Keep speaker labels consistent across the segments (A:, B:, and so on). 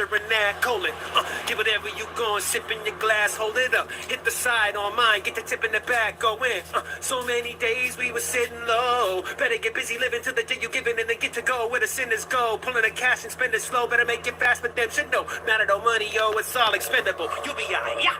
A: and that colon. Get whatever you going, sip in your glass, hold it up. Hit the side on mine, get the tip in the back, go in. So many days we were sitting low. Better get busy living till the day you giving and then get to go where the sinners go. Pulling the cash and spend it slow, better make it fast, but them shit no matter no money, yo, it's all expendable. You'll be alright, yeah.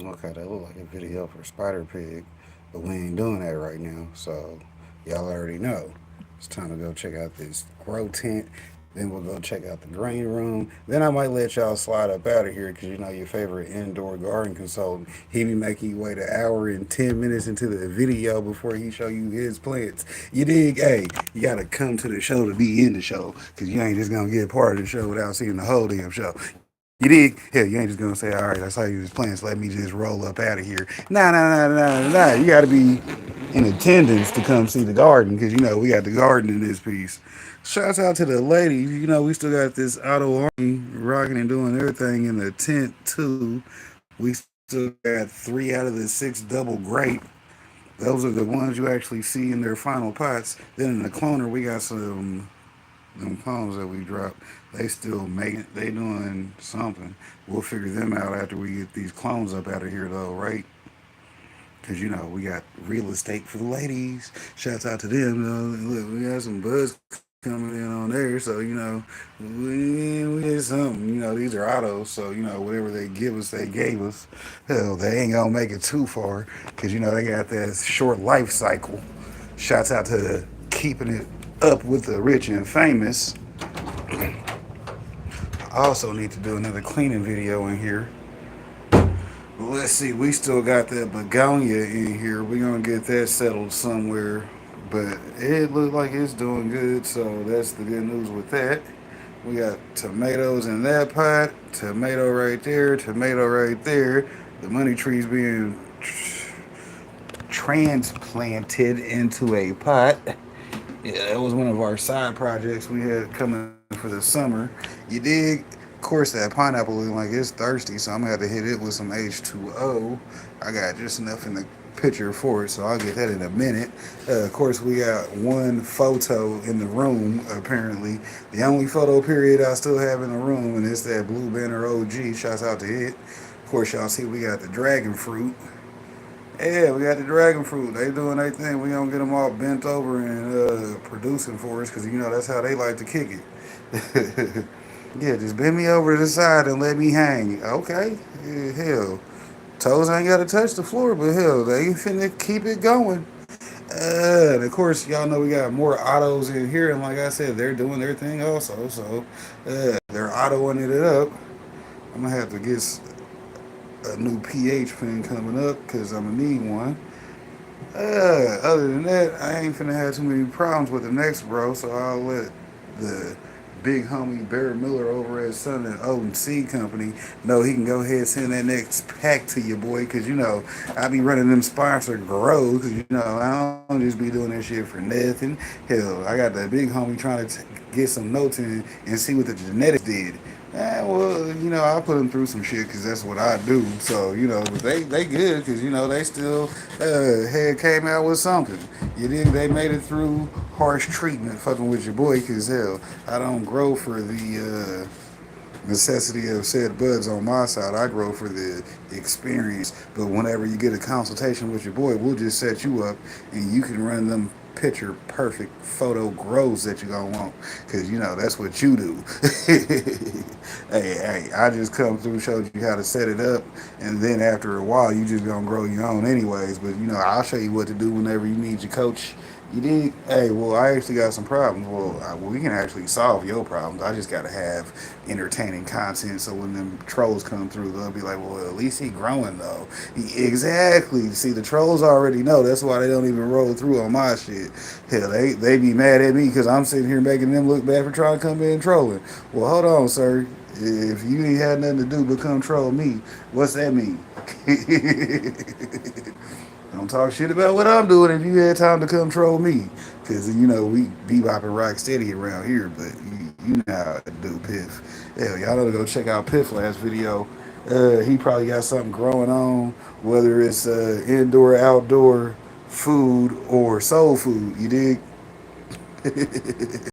B: Okay, that look like a video for Spider Pig, but we ain't doing that right now, so y'all already know. It's time to go check out this grow tent. Then we'll go check out the green room. Then I might let y'all slide up out of here because you know your favorite indoor garden consultant. He be making you wait an hour and 10 minutes into the video before he show you his plants. You dig? Hey, you gotta come to the show to be in the show because you ain't just gonna get part of the show without seeing the whole damn show. You dig? Hell, you ain't just gonna say, all right, I saw you was plants. Let me just roll up out of here. Nah, nah, nah, nah, nah. You gotta be in attendance to come see the garden because you know we got the garden in this piece. Shouts out to the ladies. You know, we still got this auto army rocking and doing everything in the tent too. We still got 3 out of the 6 double grape. Those are the ones you actually see in their final pots. Then in the cloner, we got some them clones that we dropped. They still making. They doing something. We'll figure them out after we get these clones up out of here, though, right? Because, you know, we got real estate for the ladies. Shouts out to them. Look, we got some buzz coming in on there. So, you know, we did something. You know, these are autos. So, you know, whatever they give us, they gave us. Hell, they ain't going to make it too far. Because, you know, they got that short life cycle. Shouts out to keeping it up with the rich and famous. I also need to do another cleaning video in here. Let's see, we still got that begonia in here. We're gonna get that settled somewhere. But it looks like it's doing good, so that's the good news with that. We got tomatoes in that pot, tomato right there, tomato right there. The money tree's being transplanted into a pot. Yeah, that was one of our side projects we had coming for the summer. You dig? Of course, that pineapple looking like it's thirsty, so I'm gonna have to hit it with some H2O. I got just enough in the picture for it, so I'll get that in a minute. Of course, we got one photo in the room, apparently. The only photo period I still have in the room, and it's that Blue Banner OG. Shouts out to it. Of course, y'all see we got the dragon fruit. Yeah, we got the dragon fruit. They doing their thing. We gonna get them all bent over and producing for us because you know that's how they like to kick it. Yeah, just bend me over to the side and let me hang. Okay, yeah, hell, toes ain't gotta touch the floor, but hell, they finna keep it going. And of course, y'all know we got more autos in here, and like I said, they're doing their thing also. So they're autoing it up. I'm gonna have to get a new pH pen coming up because I'm gonna need one. Other than that, I ain't finna have too many problems with the next bro, so I'll let the big homie Barry Miller over at Southern Oat Seed Company know he can go ahead and send that next pack to your boy, because you know I be running them sponsored grows, because you know I don't just be doing that shit for nothing. Hell, I got that big homie trying to get some notes in and see what the genetics did. Well, you know, I put them through some shit because that's what I do. So, you know, but they good because, you know, they still had came out with something. You dig? They made it through harsh treatment fucking with your boy because, hell, I don't grow for the necessity of said buds on my side. I grow for the experience. But whenever you get a consultation with your boy, we'll just set you up and you can run them picture perfect photo grows that you gonna want, because you know that's what you do. Hey, I just come through, showed you how to set it up, and then after a while you just gonna grow your own anyways. But you know I'll show you what to do whenever you need your coach. You did. Hey, well, I actually got some problems. Well, we can actually solve your problems. I just got to have entertaining content so when them trolls come through, they'll be like, well, at least he growing, though. Exactly. See, the trolls already know. That's why they don't even roll through on my shit. Hell, they be mad at me because I'm sitting here making them look bad for trying to come in trolling. Well, hold on, sir. If you ain't had nothing to do but come troll me, what's that mean? Don't talk shit about what I'm doing if you had time to come troll me. Because, you know, we bebop and rock steady around here, but you know how to do Piff. Hell, y'all know to go check out Piff last video. He probably got something growing on, whether it's indoor, outdoor, food, or soul food. You dig?